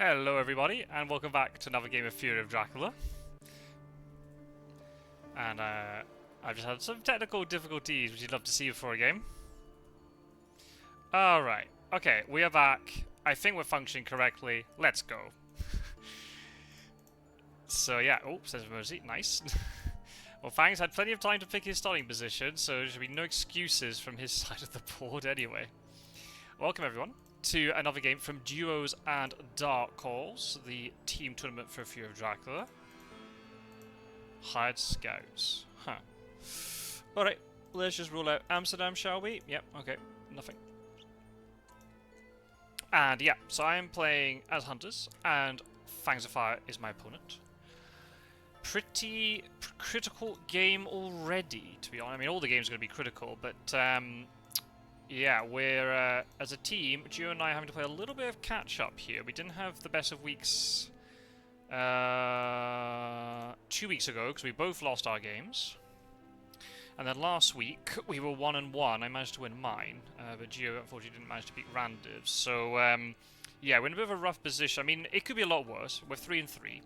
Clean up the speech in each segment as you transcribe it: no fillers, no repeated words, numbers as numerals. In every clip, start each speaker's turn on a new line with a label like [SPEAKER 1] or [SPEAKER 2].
[SPEAKER 1] Hello everybody, and welcome back to another game of Fury of Dracula. And I've just had some technical difficulties, which you'd love to see before a game. Alright, okay, we are back. I think we're functioning correctly. Let's go. So yeah, oh, says Mercy, nice. Well, Fangs had plenty of time to pick his starting position, so there should be no excuses from his side of the board anyway. Welcome everyone to another game from Duos and Dark Calls, the team tournament for Fury of Dracula. Hired Scouts. Huh. Alright, let's just rule out Amsterdam, shall we? Yep, okay, nothing. And yeah, so I am playing as Hunters, and Fangs of Fire is my opponent. Pretty critical game already, to be honest. I mean, all the games are going to be critical, but yeah, we're, as a team, Gio and I are having to play a little bit of catch-up here. We didn't have the best of weeks 2 weeks ago, because we both lost our games. And then last week, we were 1-1. I managed to win mine, but Gio, unfortunately, didn't manage to beat Randiv. So, yeah, we're in a bit of a rough position. I mean, it could be a lot worse. We're 3-3.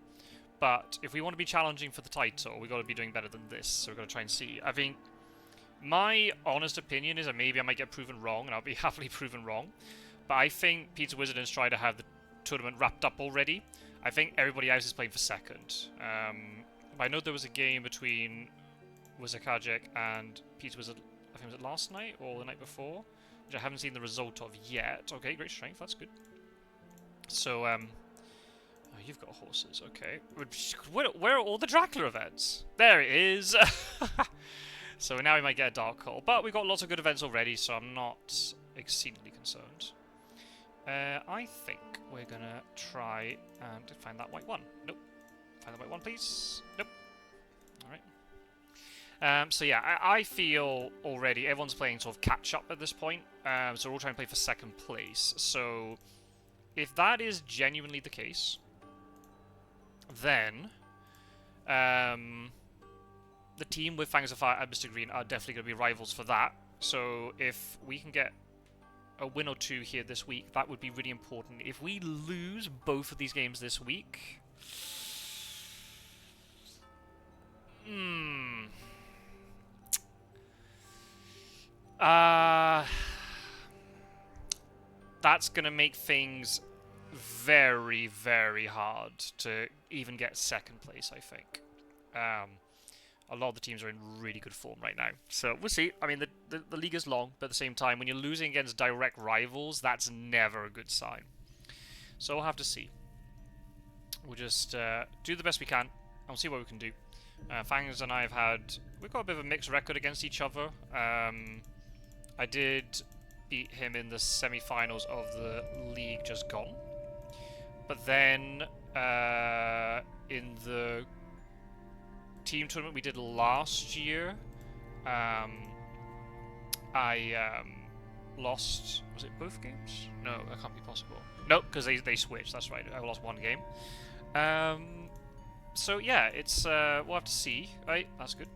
[SPEAKER 1] But if we want to be challenging for the title, we've got to be doing better than this. So we've got to try and see. I think my honest opinion is that maybe I might get proven wrong, and I'll be happily proven wrong. But I think Peter Wizard's trying to have the tournament wrapped up already. I think everybody else is playing for second. I know there was a game between Wizakajek and Peter Wizard, I think was it last night or the night before, which I haven't seen the result of yet. Okay, great strength, that's good. So, oh, you've got horses, okay. Where are all the Dracula events? There it is! So now we might get a Dark Call. But we've got lots of good events already, so I'm not exceedingly concerned. I think we're gonna try and find that white one. Nope. Find the white one, please. Nope. Alright. So yeah, I feel already everyone's playing sort of catch-up at this point. So we're all trying to play for second place. So if that is genuinely the case, then the team with Fangs of Fire and Mr. Green are definitely going to be rivals for that. So if we can get a win or two here this week, that would be really important. If we lose both of these games this week, that's going to make things very, very hard to even get second place, I think. A lot of the teams are in really good form right now. So we'll see. I mean, the league is long, but at the same time, when you're losing against direct rivals, that's never a good sign. So we'll have to see. We'll just do the best we can, and we'll see what we can do. Fangs and I we've got a bit of a mixed record against each other. I did beat him in the semi-finals of the league just gone. But then, in the team tournament we did last year, I lost. Was it both games? No, that can't be possible. No, because they switched. That's right. I lost one game. So yeah, it's we'll have to see. Right, that's good.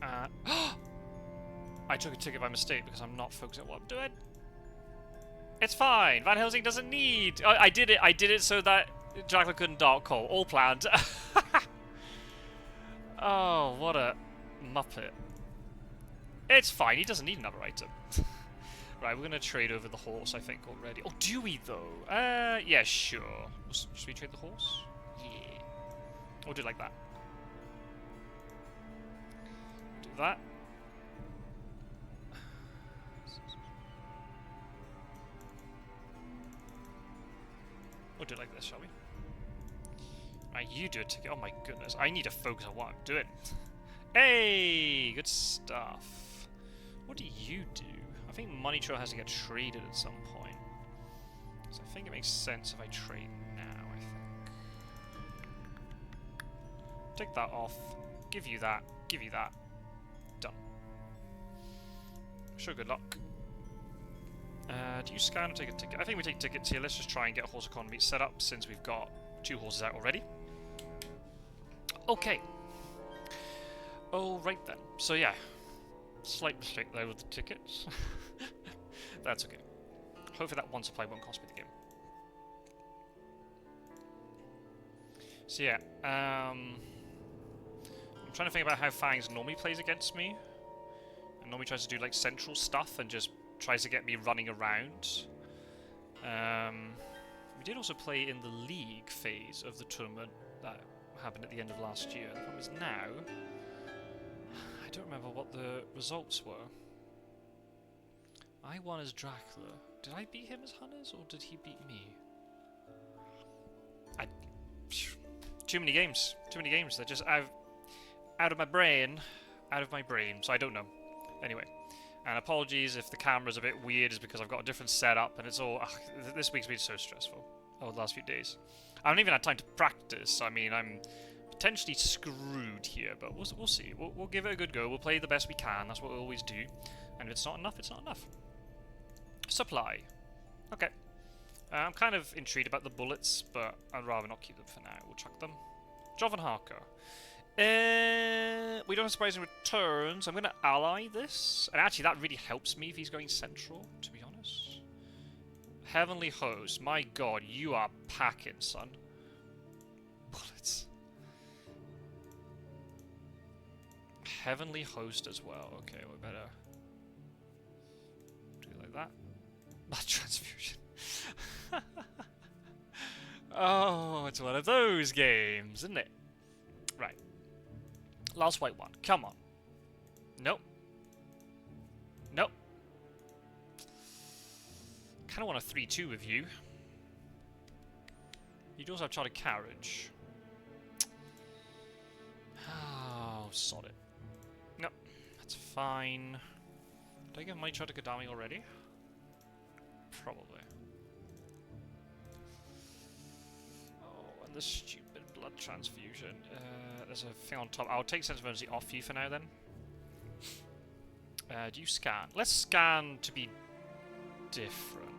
[SPEAKER 1] I took a ticket by mistake because I'm not focused on what I'm doing. It's fine. Van Helsing doesn't need. I did it. I did it so that Dracula couldn't Dark Call. All planned. Oh, what a muppet. It's fine, he doesn't need another item. Right, we're going to trade over the horse, I think, already. Oh, do we, though? Yeah, sure. Should we trade the horse? Yeah. We'll do it like that. Do that. We'll do it like this, shall we? Right, you do a ticket. Oh my goodness, I need to focus on what I'm doing. Hey, good stuff. What do you do? I think Money Trail has to get traded at some point. So I think it makes sense if I trade now, I think. Take that off. Give you that. Give you that. Done. Sure, good luck. Do you scan or take a ticket? I think we take tickets here. Let's just try and get horse economy set up since we've got 2 horses out already. Okay. Alright then. So yeah. Slight mistake there with the tickets. That's okay. Hopefully that one supply won't cost me the game. So yeah, I'm trying to think about how Fangs normally plays against me. And normally tries to do like central stuff and just tries to get me running around. We did also play in the league phase of the tournament that happened at the end of last year. The problem is now, I don't remember what the results were. I won as Dracula. Did I beat him as Hunters, or did he beat me? Too many games. Too many games. They're just out of my brain. Out of my brain. So I don't know. Anyway. And apologies if the camera's a bit weird, is because I've got a different setup and it's all... this week's been so stressful. Over the last few days. I haven't even had time to practice. I mean, I'm potentially screwed here, but we'll see. We'll give it a good go. We'll play the best we can. That's what we always do. And if it's not enough, it's not enough. Supply. Okay. I'm kind of intrigued about the bullets, but I'd rather not keep them for now. We'll chuck them. Jovan Harker. We don't have surprising returns. I'm going to ally this. And actually, that really helps me if he's going central, to be honest. Heavenly Host. My god, you are packing, son. Bullets. Heavenly Host as well. Okay, we better do it like that. Blood transfusion. Oh, it's one of those games, isn't it? Right. Last white one. Come on. Nope. Nope. Kind of want a 3-2 with you. You do also have Chartered Carriage. Oh, sod it. Nope. That's fine. Did I get my Chartered Kadami already? Probably. Oh, and the stupid blood transfusion. There's a thing on top. I'll take Sense of Emergency off you for now, then. Do you scan? Let's scan to be different.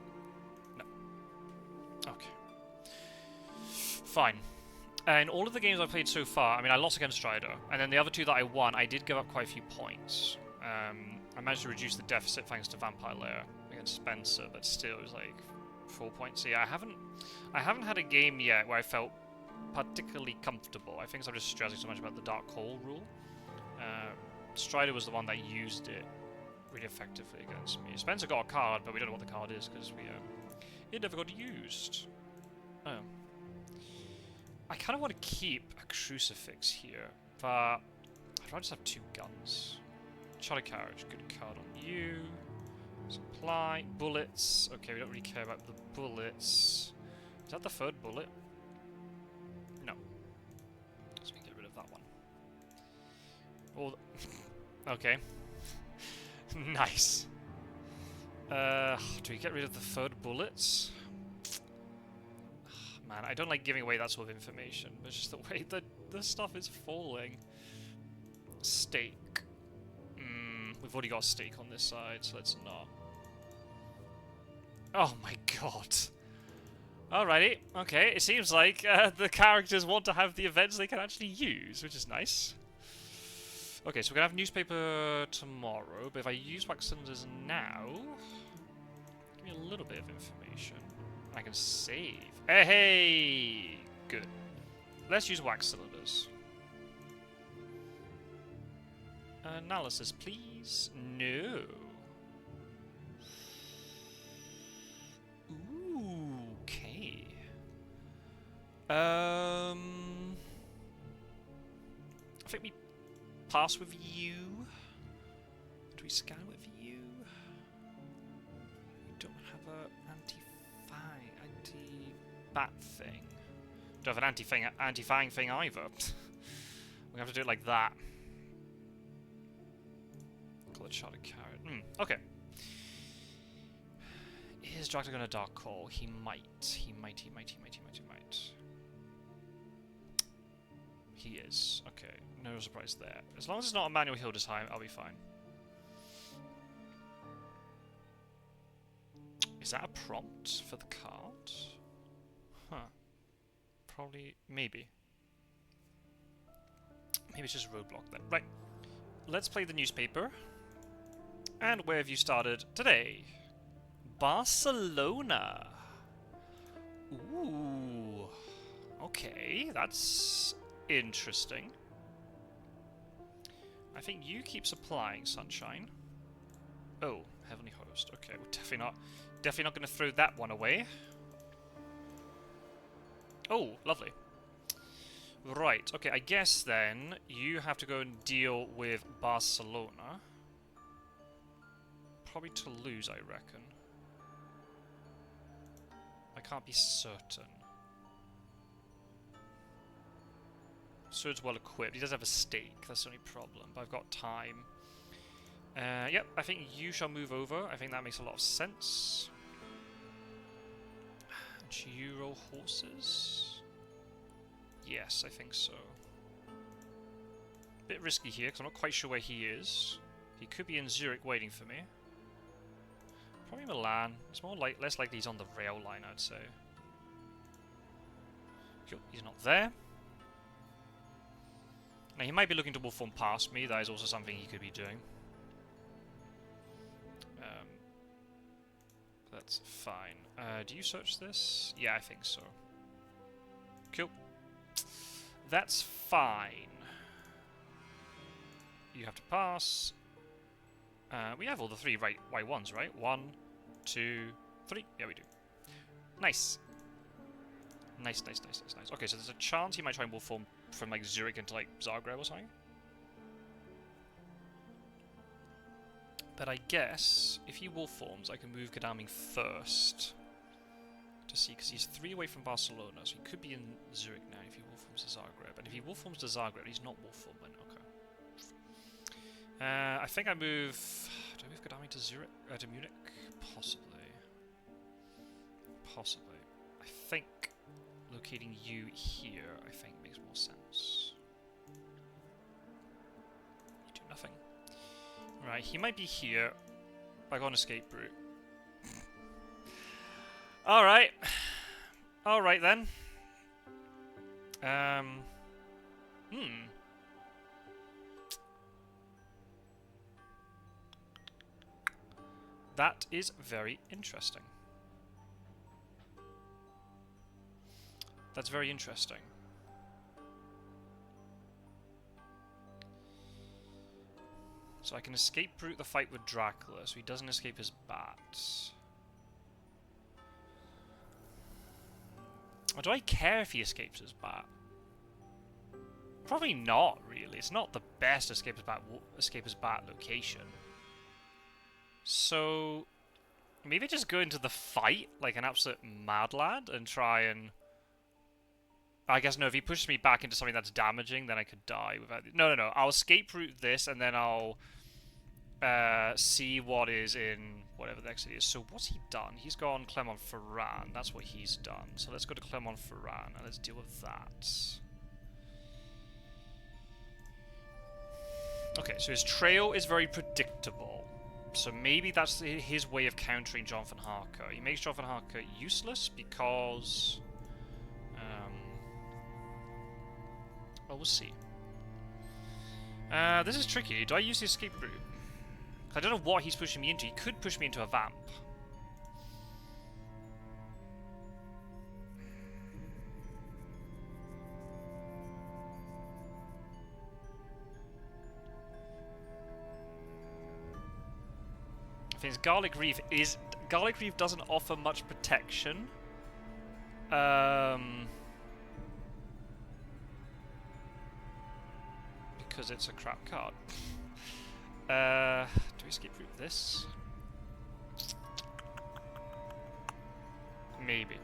[SPEAKER 1] No. Okay. Fine. In all of the games I've played so far, I mean, I lost against Strider, and then the other two that I won, I did give up quite a few points. I managed to reduce the deficit thanks to Vampire Lair against Spencer, but still, it was like 4 points. So yeah, I haven't had a game yet where I felt particularly comfortable. I think I'm just stressing so much about the Dark Hole rule. Strider was the one that used it really effectively against me. Spencer got a card, but we don't know what the card is because it never got used. Oh. I kind of want to keep a Crucifix here, but I'd rather just have 2 guns. Chartered Carriage, good card on you. Supply, bullets. Okay, we don't really care about the bullets. Is that the 3rd bullet? No. So we can get rid of that one. Oh, okay. Nice. Do we get rid of the 3rd bullets? Man, I don't like giving away that sort of information. It's just the way that the stuff is falling. Steak. We've already got a steak on this side, so let's not. Oh my god. Alrighty, okay. It seems like the characters want to have the events they can actually use, which is nice. Okay, so we're gonna have newspaper tomorrow, but if I use wax cylinders now, give me a little bit of information. I can save. Hey! Good. Let's use wax cylinders. Analysis, please. No. Ooh, okay. I think we pass with you. Do we scan with you? We don't have a anti-bat thing. Don't have an anti-fang thing either. We have to do it like that. Call it Chartered Carrot. Okay. Is Dracula gonna Dark Call? He might. He might. He is. Okay. No surprise there. As long as it's not a manual heal this time, I'll be fine. Is that a prompt for the card? Huh. Probably. Maybe. Maybe it's just a roadblock then. Right. Let's play the newspaper. And where have you started today? Barcelona. Ooh. Okay, that's interesting. I think you keep supplying, Sunshine. Oh, Heavenly Host. Okay, we're definitely not going to throw that one away. Oh, lovely. Right, okay, I guess then you have to go and deal with Barcelona. Probably Toulouse, I reckon. I can't be certain. Sword's well equipped. He does have a stake, that's the only problem, but I've got time. Yep, I think you shall move over. I think that makes a lot of sense. And you roll horses? Yes, I think so. Bit risky here, because I'm not quite sure where he is. He could be in Zurich waiting for me. Probably Milan. It's more like less likely he's on the rail line, I'd say. Cool, he's not there. Now, he might be looking to wolf form past me. That is also something he could be doing. That's fine. Do you search this? Yeah, I think so. Cool. That's fine. You have to pass. We have all the three right ones, right? 1, 2, 3. Yeah, we do. Nice. Nice. Okay, so there's a chance he might try and wolf form from like Zurich into like Zagreb or something. But I guess if he wolf forms, I can move Godalming first to see, because he's 3 away from Barcelona, so he could be in Zurich now if he wolf forms to Zagreb. And if he wolf forms to Zagreb, he's not wolf forming. Okay. I think I move. Do I move Godalming to Zurich? To Munich? Possibly. Possibly. I think locating you here, I think, makes more sense. You do nothing. Right, he might be here. I got an escape route. Alright. Alright then. That is very interesting. That's very interesting. So I can escape route the fight with Dracula, so he doesn't escape his bats. Or do I care if he escapes his bat? Probably not, really. It's not the best escape his bat location. So maybe just go into the fight like an absolute mad lad and try and... I guess no, if he pushes me back into something that's damaging, then I could die without... No. I'll escape route this, and then I'll see what is in whatever the next city is. So what's he done? He's gone Clermont-Ferrand. That's what he's done. So let's go to Clermont-Ferrand, and let's deal with that. Okay, so his trail is very predictable. So maybe that's his way of countering Jonathan Harker. He makes Jonathan Harker useless because... well, we'll see. This is tricky. Do I use the escape route? I don't know what he's pushing me into. He could push me into a vamp. I think Garlic Reef is... Garlic Reef doesn't offer much protection. Because it's a crap card. Do we escape route this? Maybe.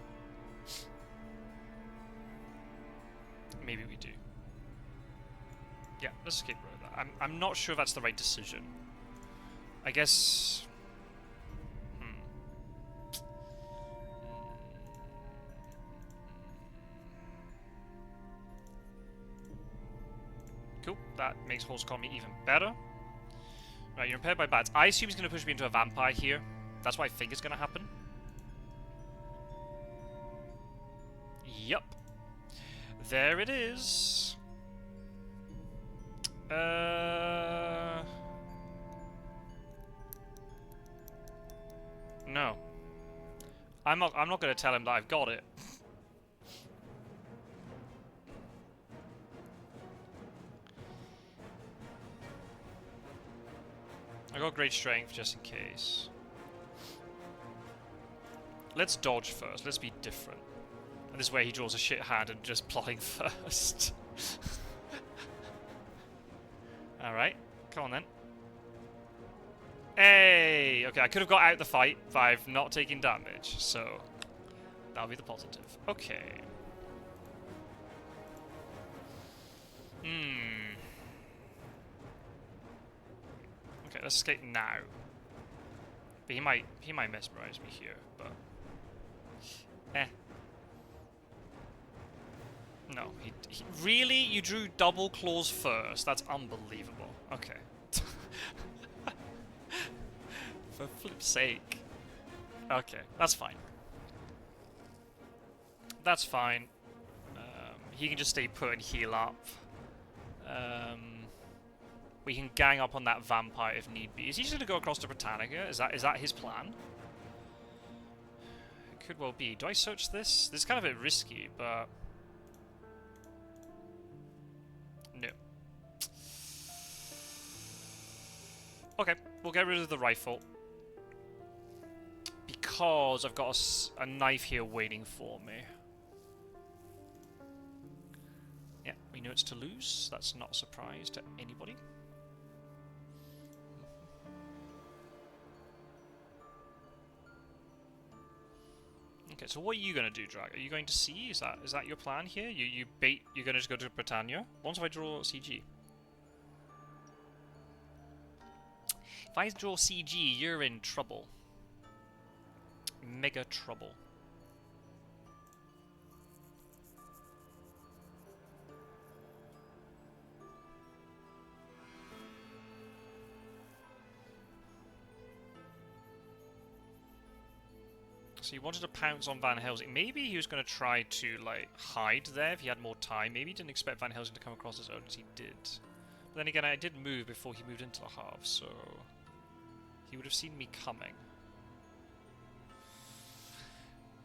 [SPEAKER 1] Maybe we do. Yeah, let's escape route that. I'm not sure that's the right decision. I guess... Cool, that makes Horse Economy even better. Right, you're impaired by bats. I assume he's going to push me into a vampire here. That's what I think is going to happen. Yup. There it is. No. I'm not going to tell him that I've got it. I got great strength just in case. Let's dodge first. Let's be different. And this way he draws a shit hand and just plotting first. Alright. Come on then. Hey! Okay, I could have got out the fight by not taking damage, so that'll be the positive. Okay. Okay, let's escape now. But he might mesmerize me here, but no, he really? You drew double claws first? That's unbelievable. Okay. For flip's sake. Okay, that's fine. That's fine. He can just stay put and heal up. We can gang up on that vampire if need be. Is he just going to go across to Britannica? Is that his plan? It could well be. Do I search this? This is kind of a bit risky, but... no. Okay, we'll get rid of the rifle. Because I've got a knife here waiting for me. Yeah, we know it's to lose. That's not a surprise to anybody. Okay, so what are you going to do, Drag? Are you going to see? Is that your plan here? You're going to just go to Britannia? Once if I draw CG. If I draw CG, you're in trouble. Mega trouble. So he wanted to pounce on Van Helsing. Maybe he was going to try to, like, hide there if he had more time. Maybe he didn't expect Van Helsing to come across his own as he did. But then again, I did move before he moved into the half, so... he would have seen me coming.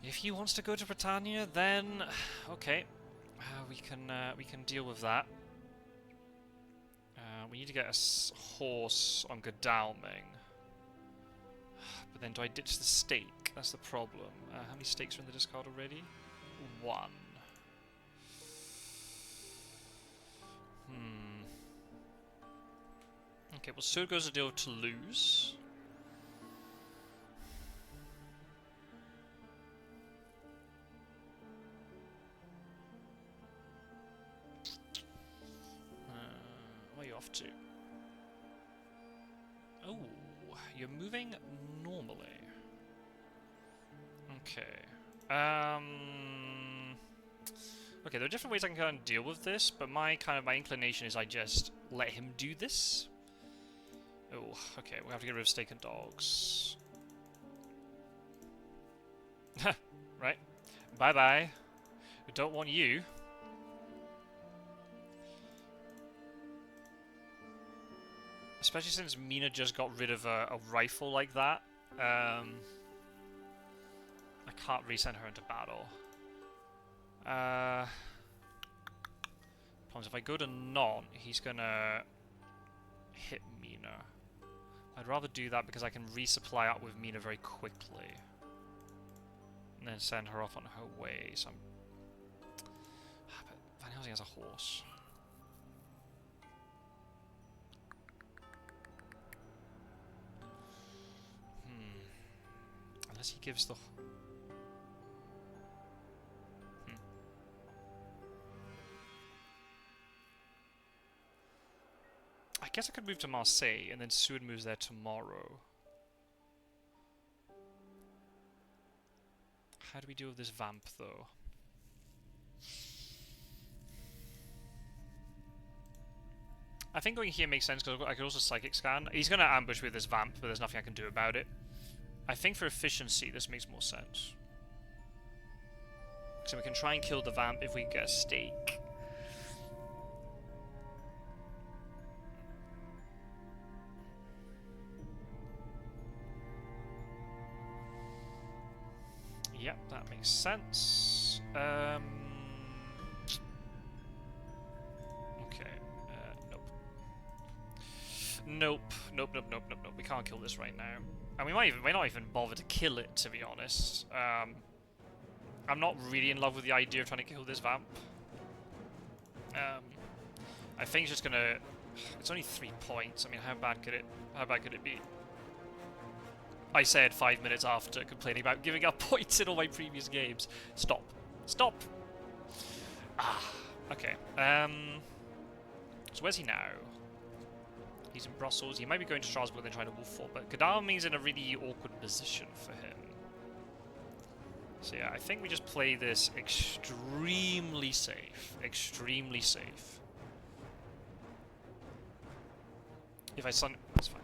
[SPEAKER 1] If he wants to go to Britannia, then... okay. We can deal with that. We need to get a horse on Godalming. But then do I ditch the stake? That's the problem. How many stakes are in the discard already? 1. Okay, well, Sword goes to deal with Toulouse. Where are you off to? Oh, you're moving normally. Okay. Okay, there are different ways I can kind of deal with this, but my inclination is I just let him do this. Oh, okay, we'll have to get rid of steak and dogs. Right. Bye-bye. We don't want you. Especially since Mina just got rid of a rifle like that. I can't resend her into battle. If I go to non, he's gonna hit Mina. I'd rather do that because I can resupply up with Mina very quickly. And then send her off on her way, so I'm... but Van Helsing has a horse. Unless he gives the... I guess I could move to Marseille, and then Seward moves there tomorrow. How do we deal with this vamp, though? I think going here makes sense, because I could also Psychic Scan. He's going to ambush with this vamp, but there's nothing I can do about it. I think for efficiency, this makes more sense. So we can try and kill the vamp if we get a stake. Yep, that makes sense. Okay. Nope. Nope. Nope, nope, nope, nope, nope. We can't kill this right now. And we might not even bother to kill it, to be honest. I'm not really in love with the idea of trying to kill this vamp. I think it's just gonna... It's only 3 points. I mean, how bad could it be? I said 5 minutes after complaining about giving up points in all my previous games. Stop. Stop! Ah, okay. So where's he now? He's in Brussels. He might be going to Strasbourg and then trying to wolf for, but Godalming's in a really awkward position for him. So yeah, I think we just play this extremely safe. Extremely safe. If I suddenly... That's fine.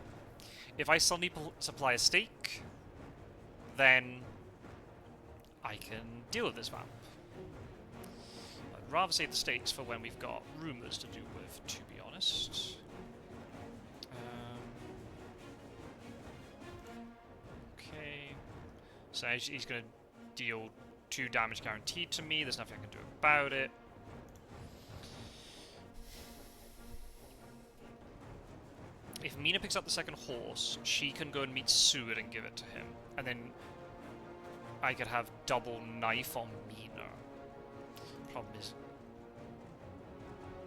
[SPEAKER 1] If I suddenly supply a stake, then I can deal with this vamp. I'd rather save the stakes for when we've got rumours to do with, to be honest. Okay. So he's going to deal 2 damage guaranteed to me. There's nothing I can do about it. If Mina picks up the second horse, she can go and meet Seward and give it to him. And then I could have double knife on Mina. Problem is,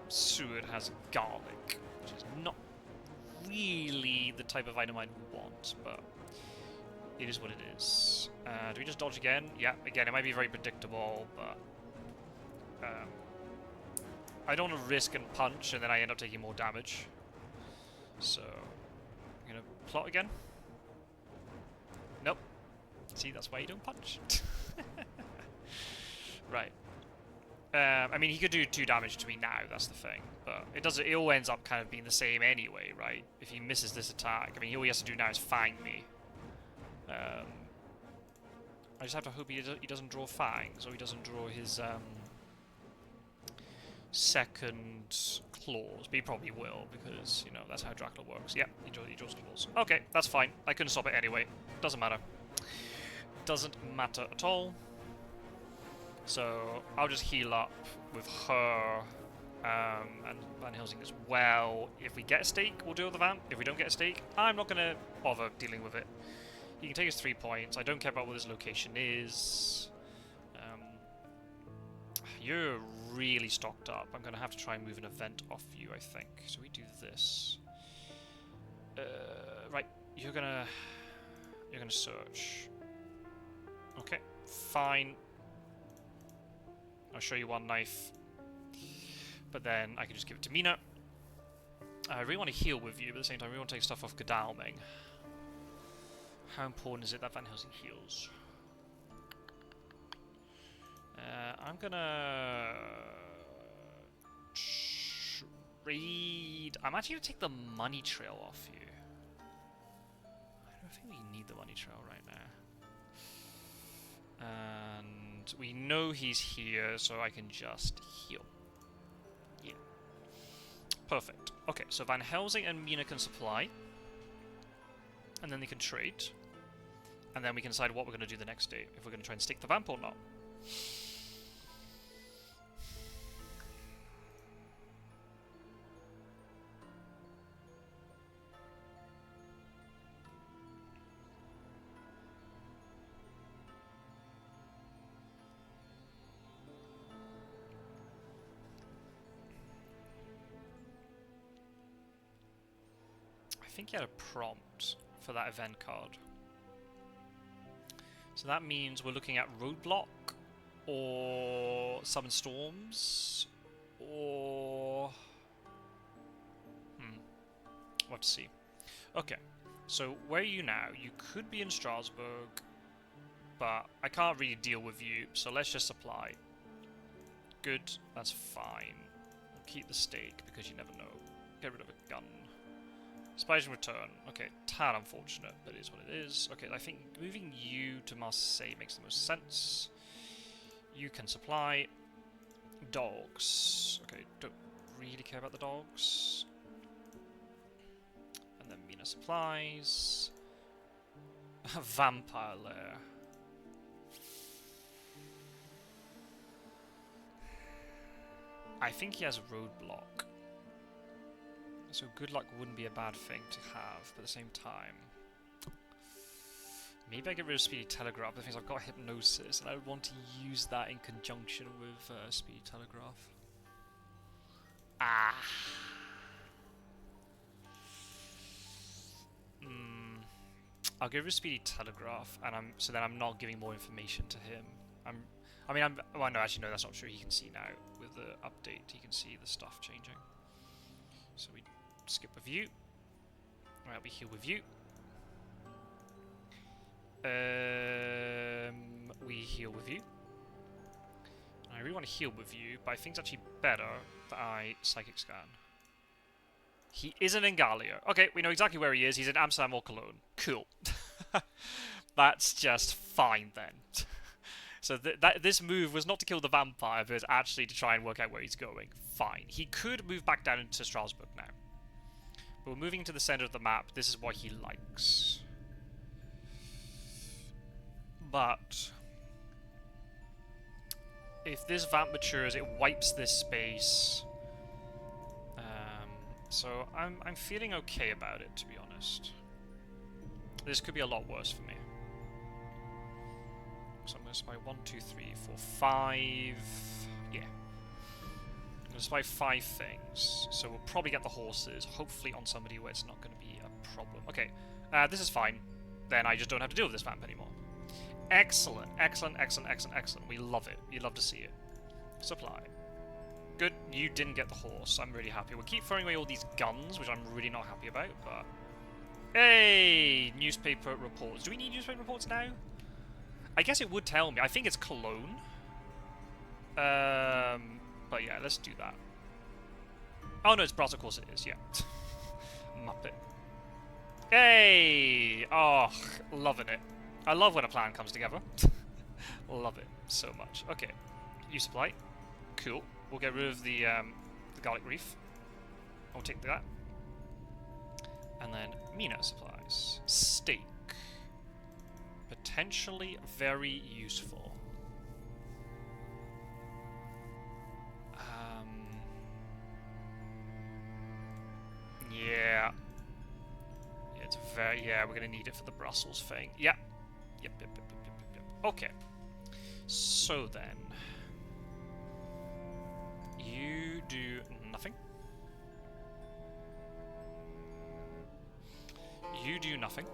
[SPEAKER 1] Seward has garlic, which is not really the type of item I'd want, but it is what it is. Do we just dodge again? Yeah, again, it might be very predictable, but I don't want to risk and punch and then I end up taking more damage. So, I'm going to plot again. Nope. See, that's why you don't punch. Right. I mean, he could do 2 damage to me now, that's the thing. But it all ends up kind of being the same anyway, right? If he misses this attack, I mean, all he has to do now is fang me. I just have to hope he doesn't draw fangs, or he doesn't draw his second claws, but he probably will, because, you know, that's how Dracula works. Yep, he draws claws. Okay, that's fine. I couldn't stop it anyway. Doesn't matter. Doesn't matter at all. So, I'll just heal up with her, and Van Helsing as well. If we get a stake, we'll deal with the vamp. If we don't get a stake, I'm not going to bother dealing with it. He can take his 3 points. I don't care about what his location is. You're really stocked up. I'm going to have to try and move an event off you, I think. So we do this. Right, you're gonna search. Okay, fine. I'll show you 1 knife. But then I can just give it to Mina. I really want to heal with you, but at the same time, I really want to take stuff off Godalming. How important is it that Van Helsing heals? I'm gonna trade. I'm actually gonna take the money trail off you. I don't think we need the money trail right now. And we know he's here, so I can just heal. Yeah. Perfect. Okay, so Van Helsing and Mina can supply. And then they can trade. And then we can decide what we're going to do the next day. If we're going to try and stake the vamp or not. I think he had a prompt for that event card. So that means we're looking at Roadblock, or Summon Storms, or... we'll have to see. Okay, so where are you now? You could be in Strasbourg, but I can't really deal with you, so let's just supply. Good, that's fine. We'll keep the stake, because you never know. Get rid of a gun. Spies in return. Okay, tad unfortunate, but it is what it is. Okay, I think moving you to Marseille makes the most sense. You can supply. Dogs. Okay, don't really care about the dogs. And then Mina supplies. Vampire lair. I think he has a roadblock. So good luck wouldn't be a bad thing to have, but at the same time... Maybe I get rid of Speedy Telegraph, but the thing is I've got Hypnosis, and I would want to use that in conjunction with Speedy Telegraph. Ah! I'll get rid of Speedy Telegraph, and so then I'm not giving more information to him. Well, no, actually, no, that's not true. He can see now. With the update, he can see the stuff changing. So we skip a view. Right, we heal with you. We heal with you. I really want to heal with you, but I think it's actually better that I Psychic Scan. He isn't in Gallia. Okay, we know exactly where he is. He's in Amsterdam or Cologne. Cool. That's just fine then. So this move was not to kill the vampire, but actually to try and work out where he's going. Fine. He could move back down into Strasbourg now. But we're moving to the center of the map. This is what he likes. But if this vamp matures, it wipes this space. So I'm feeling okay about it, to be honest. This could be a lot worse for me. So I'm going to spy 1, 2, 3, 4, 5. Yeah. I'm going to spy 5 things. So we'll probably get the horses, hopefully on somebody where it's not going to be a problem. Okay, this is fine. Then I just don't have to deal with this vamp anymore. Excellent, excellent, excellent, excellent, excellent. We love it. You love to see it. Supply. Good, you didn't get the horse. I'm really happy. We'll keep throwing away all these guns, which I'm really not happy about, but... Hey! Newspaper reports. Do we need newspaper reports now? I guess it would tell me. I think it's Cologne. But yeah, let's do that. Oh no, it's Brussels, of course it is, yeah. Muppet. Hey! Oh, loving it. I love when a plan comes together. Love it so much. Okay, you supply. Cool. We'll get rid of the garlic reef. I'll take that. And then Mina supplies. Steak. Potentially very useful. Yeah. It's very... Yeah, we're going to need it for the Brussels thing. Yep. Yep. Okay. So then... You do nothing. You do nothing.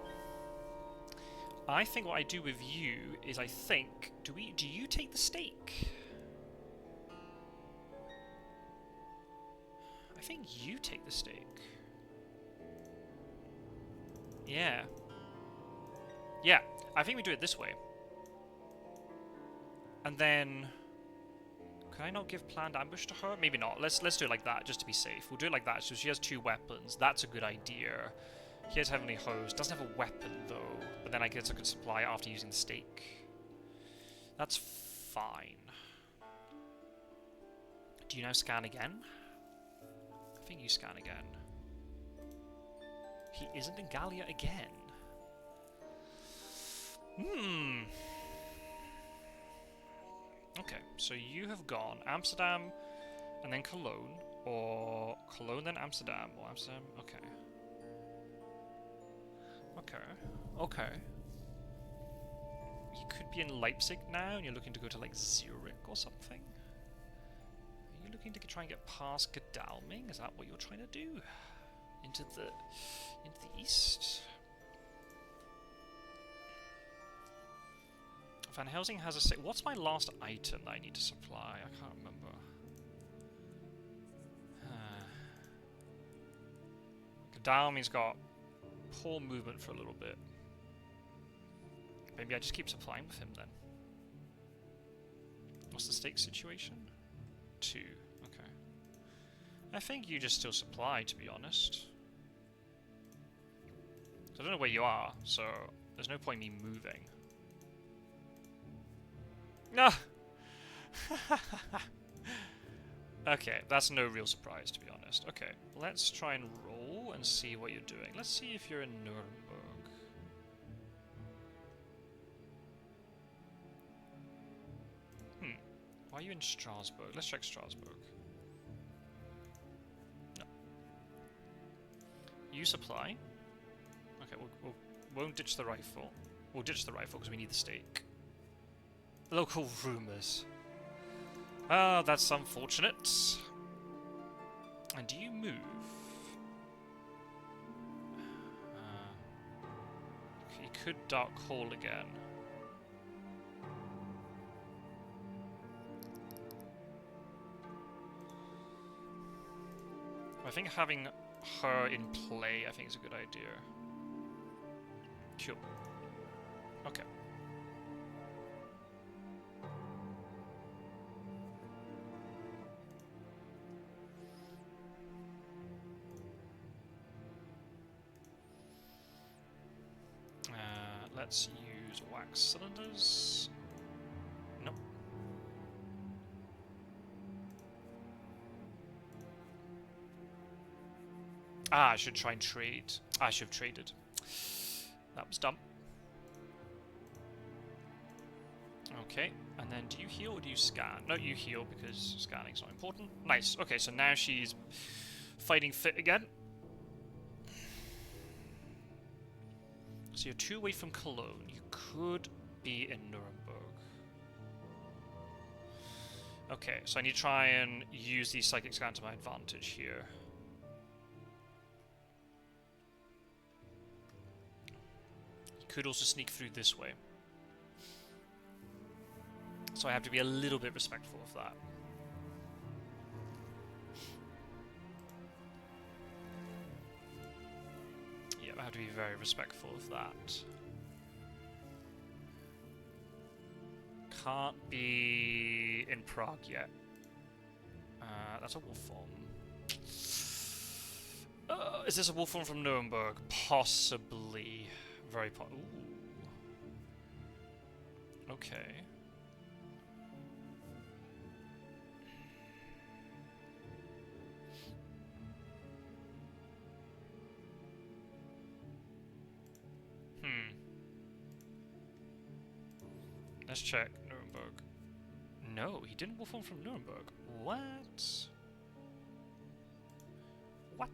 [SPEAKER 1] I think what I do with you is I think... Do you take the stake? I think you take the stake. Yeah. Yeah, I think we do it this way. And then... Can I not give planned ambush to her? Maybe not. Let's do it like that, just to be safe. We'll do it like that, so she has 2 weapons. That's a good idea. He has Heavenly Hose. Doesn't have a weapon, though. But then I guess I could supply after using the stake. That's fine. Do you now scan again? I think you scan again. He isn't in Gallia again. Okay, so you have gone Amsterdam and then Cologne, or Cologne then Amsterdam, or Amsterdam, okay. Okay. You could be in Leipzig now, and you're looking to go to like Zurich or something? Are you looking to try and get past Godalming? Is that what you're trying to do? Into the east? Van Helsing has a... What's my last item that I need to supply? I can't remember. Godalming's got poor movement for a little bit. Maybe I just keep supplying with him then. What's the stake situation? 2. Okay. I think you just still supply, to be honest. I don't know where you are, so there's no point in me moving. No! Okay, that's no real surprise, to be honest. Okay, let's try and roll and see what you're doing. Let's see if you're in Nuremberg. Why are you in Strasbourg? Let's check Strasbourg. No. You supply. Okay, won't ditch the rifle. We'll ditch the rifle because we need the stake. Local rumours. Ah, that's unfortunate. And do you move? You could Dark Hole again. I think having her in play, I think, is a good idea. Cool. Okay. Let's use wax cylinders. Nope. Ah, I should try and trade. I should have traded. That was dumb. Okay, and then do you heal or do you scan? No, you heal because scanning's not important. Nice. Okay, so now she's fighting fit again. So you're 2 away from Cologne. You could be in Nuremberg. Okay, so I need to try and use the psychic scan to my advantage here. You could also sneak through this way. So I have to be a little bit respectful of that. Yeah, I have to be very respectful of that. Can't be in Prague yet. That's a wolf form. Is this a wolf form from Nuremberg? Possibly. Very Ooh. Okay. Let's check Nuremberg. No, he didn't wolf form from Nuremberg. What? What?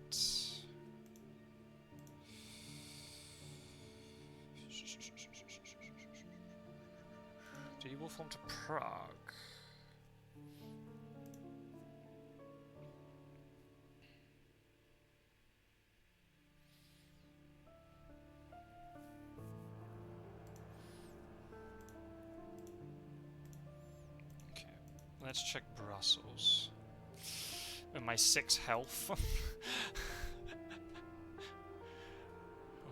[SPEAKER 1] Did he wolf form to Prague? Let's check Brussels. With my 6 health. What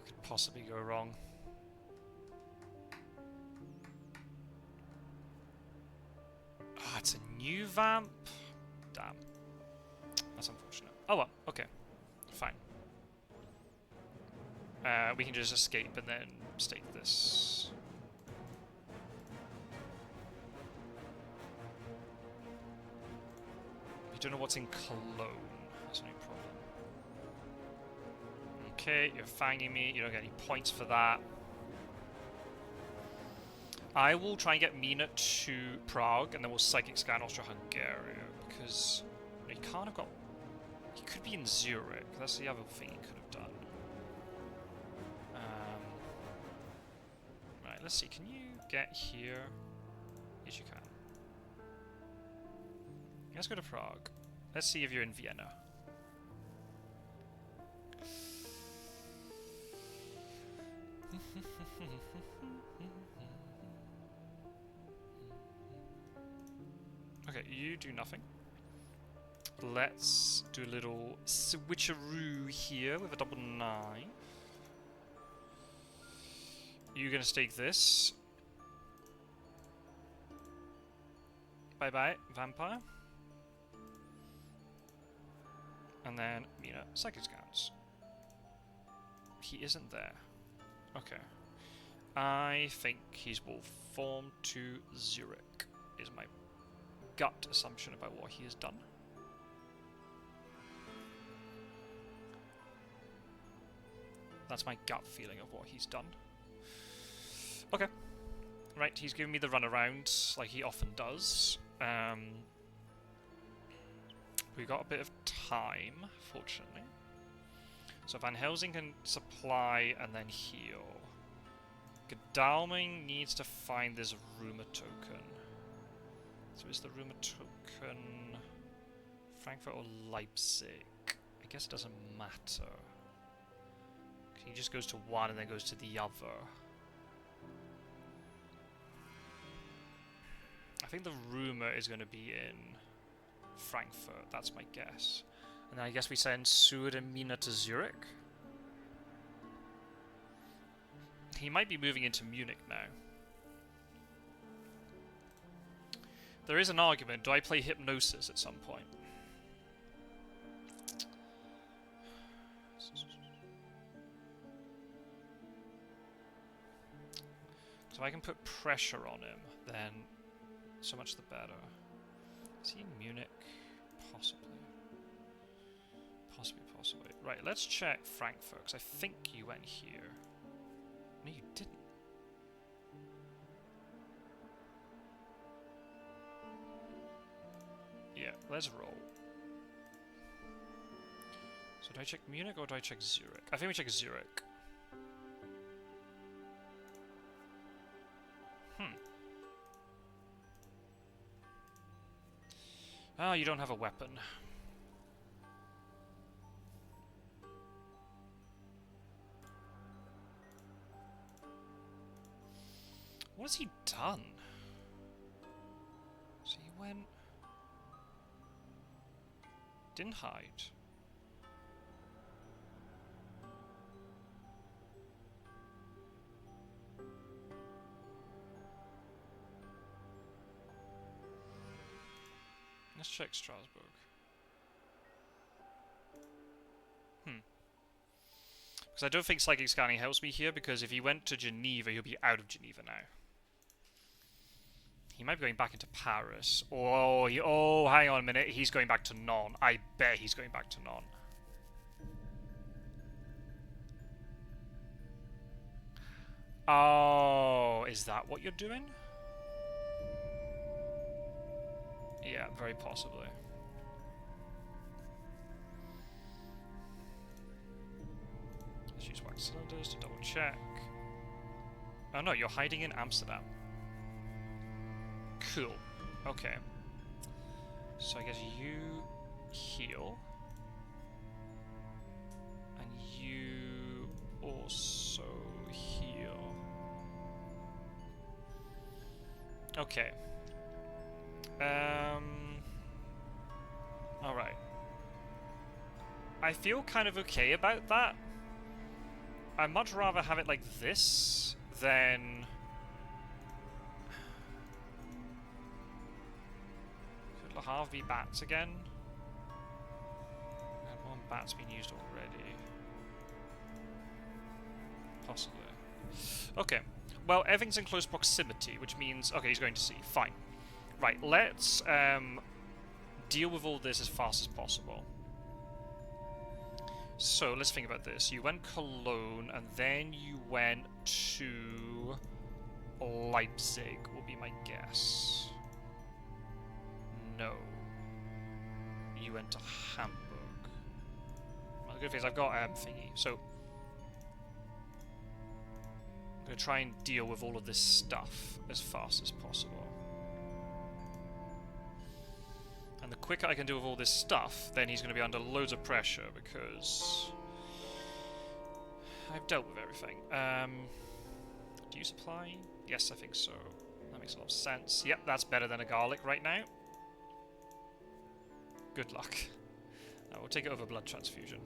[SPEAKER 1] could possibly go wrong? Ah, it's a new vamp? Damn. That's unfortunate. Oh well, okay. Fine. We can just escape and then stake this. Don't know what's in Cologne. That's no problem. Okay, you're fanging me. You don't get any points for that. I will try and get Mina to Prague, and then we'll psychic scan Austria-Hungary because he can't have got. He could be in Zurich. That's the other thing he could have done. Right. Let's see. Can you get here? Yes, you can. Let's go to Prague. Let's see if you're in Vienna. Okay, you do nothing. Let's do a little switcheroo here with a double 9. You're gonna stake this. Bye bye, vampire. And then, Mina, psychic scans. He isn't there. Okay. I think he's wolf formed to Zurich, is my gut assumption about what he has done. That's my gut feeling of what he's done. Okay. Right, he's giving me the runaround, like he often does. We got a bit of time, fortunately. So Van Helsing can supply and then heal. Godalming needs to find this rumour token. So is the rumour token Frankfurt or Leipzig? I guess it doesn't matter. He just goes to one and then goes to the other. I think the rumour is going to be in Frankfurt, that's my guess. And then I guess we send Seward and Mina to Zurich. He might be moving into Munich now. There is an argument, do I play Hypnosis at some point? So if I can put pressure on him, then so much the better. Is he in Munich? Possibly. Possibly. Right, let's check Frankfurt, because I think you went here. No, you didn't. Yeah, let's roll. So do I check Munich or do I check Zurich? I think we check Zurich. Ah, you don't have a weapon. What has he done? So he went... Didn't hide. Let's check Strasbourg. Because I don't think psychic scanning helps me here, because if he went to Geneva, he'll be out of Geneva now. He might be going back into Paris. Oh, hang on a minute. He's going back to Nantes. I bet he's going back to Nantes. Oh, is that what you're doing? Yeah, very possibly. Let's use wax cylinders to double check. Oh no, you're hiding in Amsterdam. Cool. Okay. So I guess you heal. And you also heal. Okay. Alright. I feel kind of okay about that. I'd much rather have it like this than... Could Le Havre be bats again? And one bat's been used already. Possibly. Okay. Well, everything's in close proximity, which means... Okay, he's going to sea. Fine. Right, let's deal with all this as fast as possible. So, let's think about this. You went Cologne, and then you went to Leipzig, will be my guess. No. You went to Hamburg. Well, the good thing is I've got thingy, so... I'm going to try and deal with all of this stuff as fast as possible. And the quicker I can deal with all this stuff, then he's going to be under loads of pressure, because I've dealt with everything. Do you supply? Yes, I think so. That makes a lot of sense. Yep, that's better than a garlic right now. Good luck. We'll take it over blood transfusion.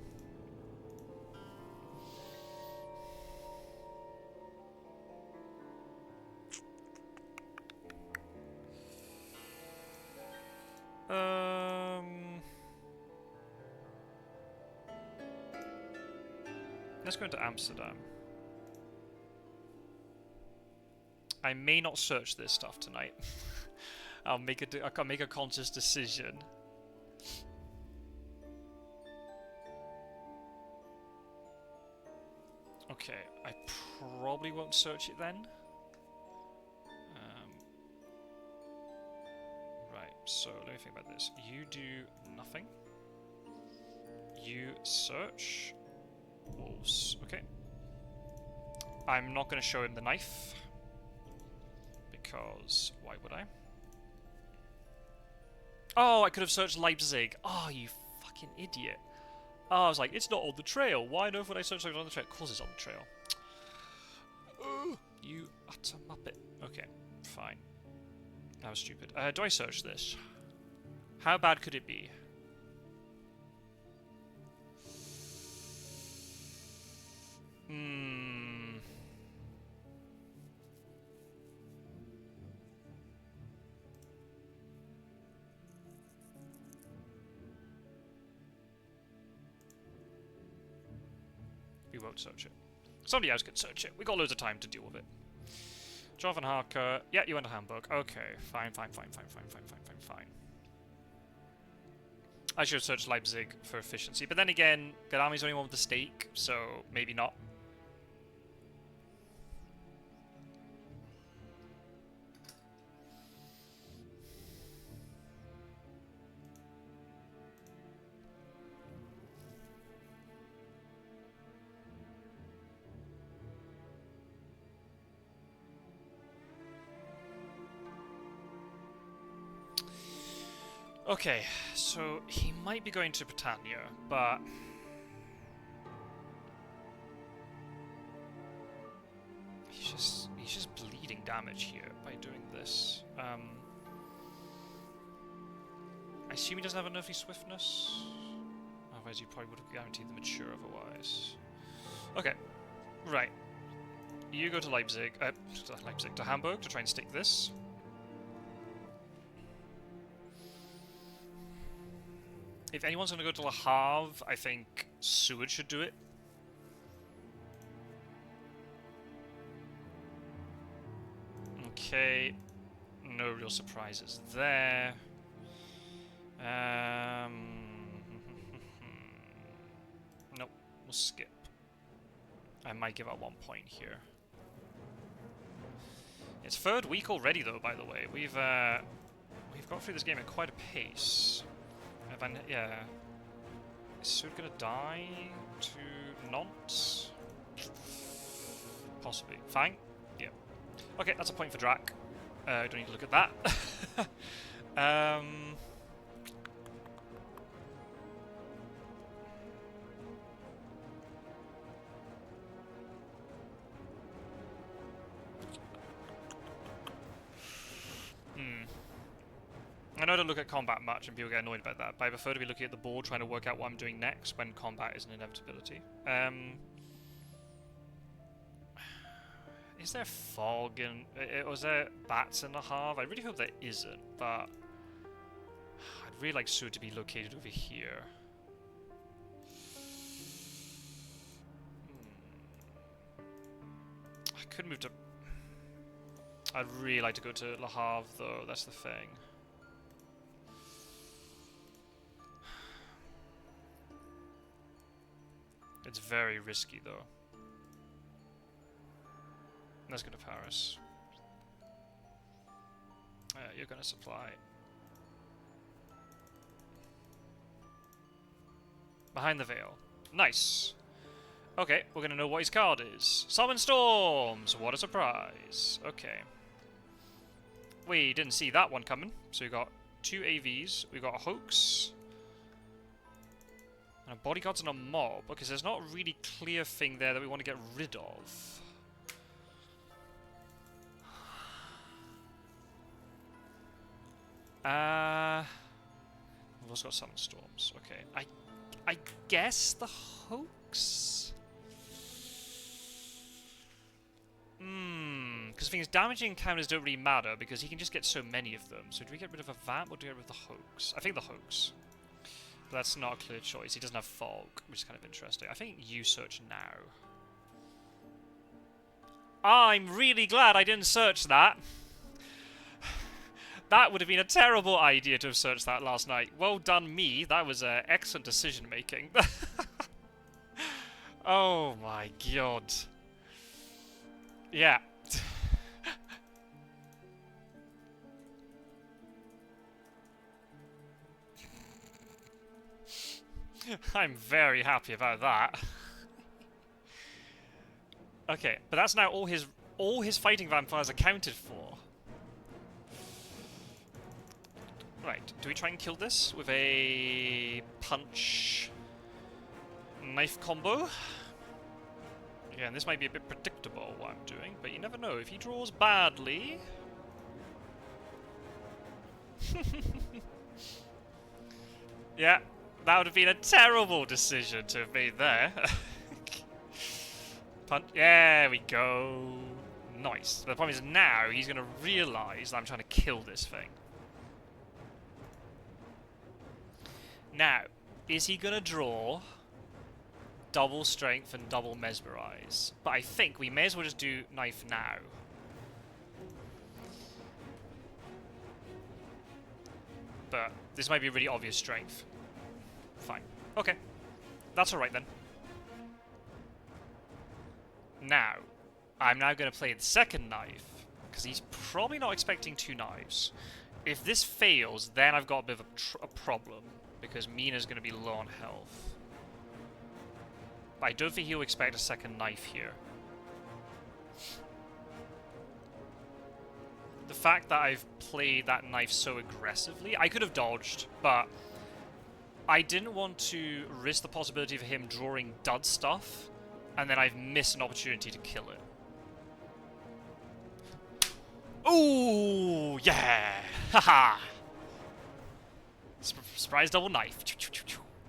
[SPEAKER 1] Let's go into Amsterdam. I may not search this stuff tonight. I'll make a conscious decision. Okay, I probably won't search it then. Right, so let me think about this. You do nothing. You search. wolves. Okay. I'm not going to show him the knife. Because why would I? Oh, I could have searched Leipzig. Oh, you fucking idiot. Oh, I was like, it's not on the trail. Why on earth would I search something on the trail? Of course it's on the trail. You utter muppet. Okay, fine. That was stupid. Do I search this? How bad could it be? We won't search it. Somebody else can search it. We got loads of time to deal with it. Jonathan Harker. Yeah, you went to Hamburg. Okay, fine. I should have searched Leipzig for efficiency. But then again, Gadami's only one with the stake, so maybe not. Okay, so he might be going to Britannia, but he's just bleeding damage here by doing this. I assume he doesn't have enough swiftness. Otherwise, you probably would have guaranteed the mature otherwise. Okay, right. You go to Leipzig, to Hamburg to try and stick this. If anyone's going to go to Le Havre, I think Seward should do it. Okay. No real surprises there. Nope. We'll skip. I might give out 1 point here. It's third week already, though, by the way. We've got through this game at quite a pace. Yeah. Is Seward gonna die to Nantes? Possibly. Fang? Yeah. Okay, that's a point for Drac. Don't need to look at that. I know I don't look at combat much and people get annoyed about that, but I prefer to be looking at the board trying to work out what I'm doing next when combat is an inevitability. Is there fog in... was there bats in Le Havre? I really hope there isn't, but... I'd really like Seward to be located over here. I could move to... I'd really like to go to Le Havre, though, that's the thing. It's very risky, though. Let's go to Paris. You're gonna supply. Behind the Veil. Nice! Okay, we're gonna know what his card is. Summon Storms! What a surprise. Okay. We didn't see that one coming. So we got 2 AVs, we got a Hoax, and a Bodyguards and a Mob, because there's not a really clear thing there that we want to get rid of. We've also got Summon Storms. Okay, I guess the Hoax? Because the thing is, damaging counters don't really matter, because he can just get so many of them. So do we get rid of a Vamp, or do we get rid of the Hoax? I think the Hoax. But that's not a clear choice. He doesn't have Fog, which is kind of interesting. I think you search now. I'm really glad I didn't search that. That would have been a terrible idea to have searched that last night. Well done, me. That was excellent decision making. Oh my god. Yeah. I'm very happy about that. Okay, but that's now all his fighting vampires accounted for. Right, do we try and kill this with a punch knife combo? Again, this might be a bit predictable what I'm doing, but you never know. If he draws badly... Yeah, that would have been a terrible decision to have made there. Punch. There we go. Nice. But the problem is now he's going to realise that I'm trying to kill this thing. Now, is he going to draw double strength and double mesmerize? But I think we may as well just do knife now. But this might be really obvious strength. Fine. Okay. That's alright then. Now, I'm now going to play the second knife, because he's probably not expecting two knives. If this fails, then I've got a bit of a problem, because Mina's going to be low on health. But I don't think he'll expect a second knife here. The fact that I've played that knife so aggressively, I could have dodged, but I didn't want to risk the possibility of him drawing dud stuff, and then I've missed an opportunity to kill it. Ooh, yeah! Haha! Surprise double knife.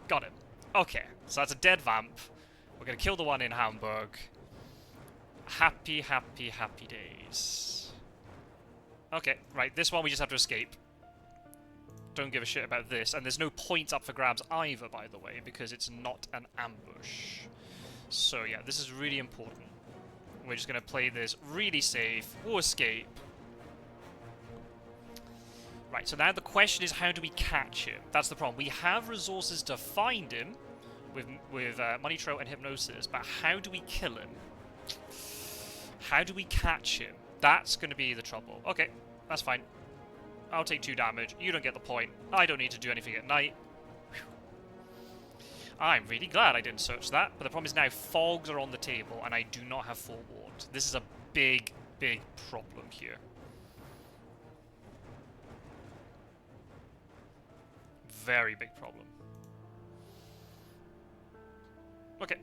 [SPEAKER 1] Got him. Okay, so that's a dead vamp. We're gonna kill the one in Hamburg. Happy, happy, happy days. Okay, right, this one we just have to escape. Don't give a shit about this, and there's no points up for grabs either, by the way, because it's not an ambush. So yeah, this is really important. We're just gonna play this really safe. We'll escape. Right, so now the question is, how do we catch him? That's the problem. We have resources to find him with Money Trout and Hypnosis, but how do we kill him? How do we catch him? That's going to be the trouble. Okay, that's fine. I'll take 2 damage. You don't get the point. I don't need to do anything at night. Whew. I'm really glad I didn't search that, but the problem is now fogs are on the table, and I do not have forewarned. This is a big, big problem here. Very big problem. Okay,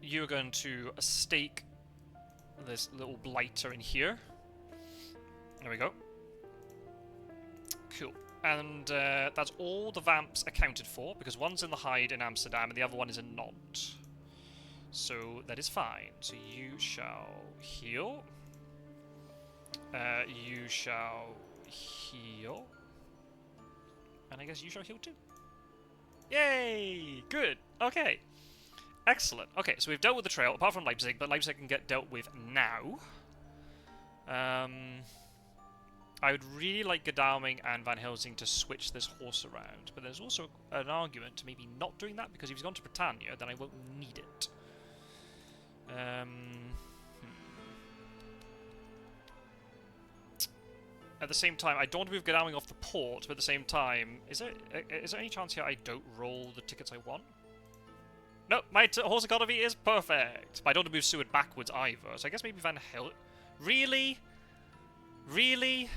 [SPEAKER 1] you're going to stake this little blighter in here. There we go. Cool. And that's all the vamps accounted for, because one's in the hide in Amsterdam and the other one is in Nantes. So that is fine. So you shall heal. You shall heal. And I guess you shall heal too. Yay! Good. Okay. Excellent. Okay, so we've dealt with the trail, apart from Leipzig, but Leipzig can get dealt with now. I would really like Godalming and Van Helsing to switch this horse around, but there's also an argument to maybe not doing that, because if he's gone to Britannia, then I won't need it. At the same time, I don't want to move Godalming off the port, but at the same time, is there any chance here I don't roll the tickets I want? No, my horse economy is perfect. But I don't want to move Seward backwards either, so I guess maybe Van Hel... Really? Really?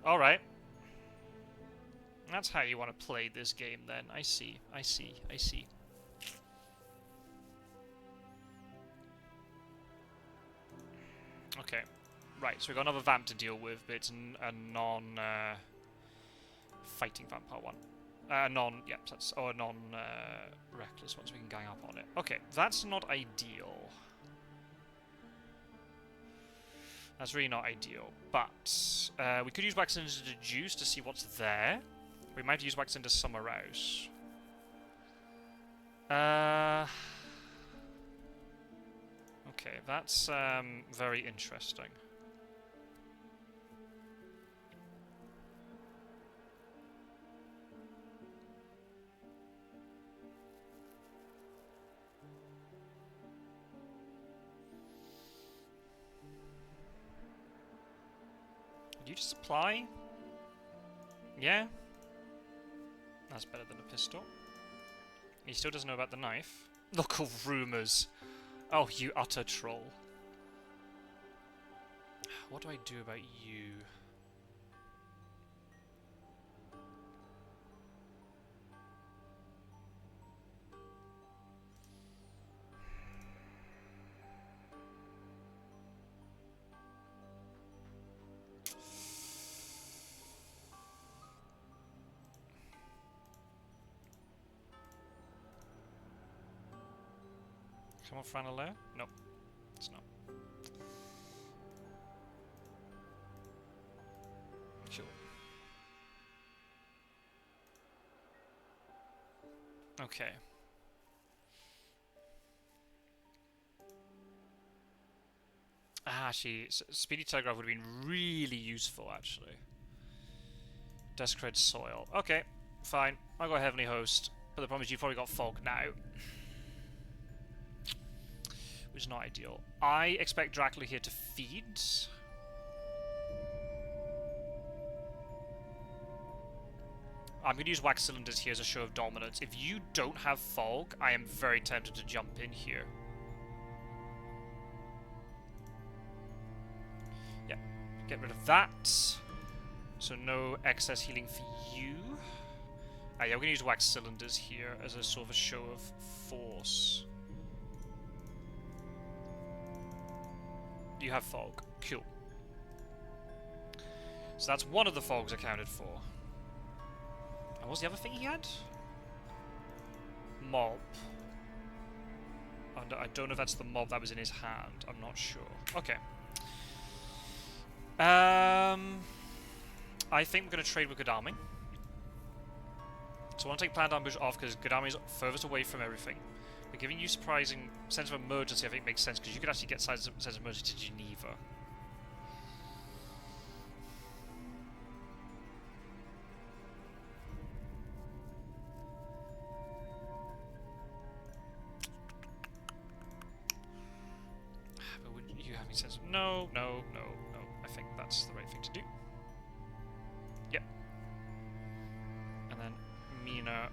[SPEAKER 1] Alright. That's how you want to play this game then. I see, I see, I see. Okay. Right, so we've got another vamp to deal with, but it's a non-fighting vampire one. A non-reckless one, so we can gang up on it. Okay, that's not ideal. That's really not ideal, but we could use Wax into Juice to see what's there. We might use Wax into somewhere else. Okay, that's very interesting. Did you just apply? Yeah? That's better than a pistol. He still doesn't know about the knife. Local rumours. Oh, you utter troll. What do I do about you? Come on, Franalea? Nope. It's not. Sure. Okay. Ah, actually, Speedy Telegraph would have been really useful, actually. Desecrated Soil. Okay, fine. I'll go Heavenly Host. But the problem is you've probably got Fog now. Which is not ideal. I expect Dracula here to feed. I'm going to use Wax Cylinders here as a show of dominance. If you don't have Fog, I am very tempted to jump in here. Yeah, get rid of that. So no excess healing for you. Yeah, we're going to use Wax Cylinders here as a sort of a show of force. You have Fog. Cool. So that's one of the Fogs accounted for. And what was the other thing he had? Mob. And I don't know if that's the mob that was in his hand. I'm not sure. Okay. I think we're going to trade with Godalming. So I want to take Planned Ambush off because Godalming is furthest away from everything. But giving you surprising sense of emergency I think makes sense because you could actually get sense of emergency to Geneva. But would you have any sense of... No. I think that's the right thing to do. Yep. And then Mina...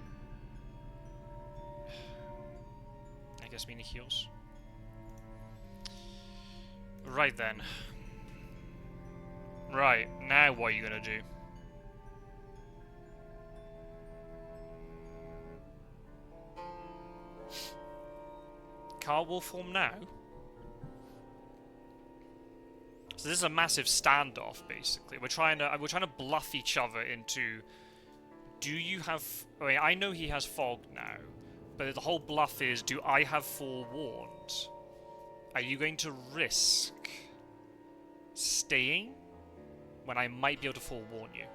[SPEAKER 1] I guess Mina heals. Right then. Right, now what are you gonna do? Car wolf form now? So this is a massive standoff, basically. We're trying to bluff each other into... Do you have... I mean, I know he has Fog now. But the whole bluff is, do I have Forewarned? Are you going to risk staying when I might be able to forewarn you?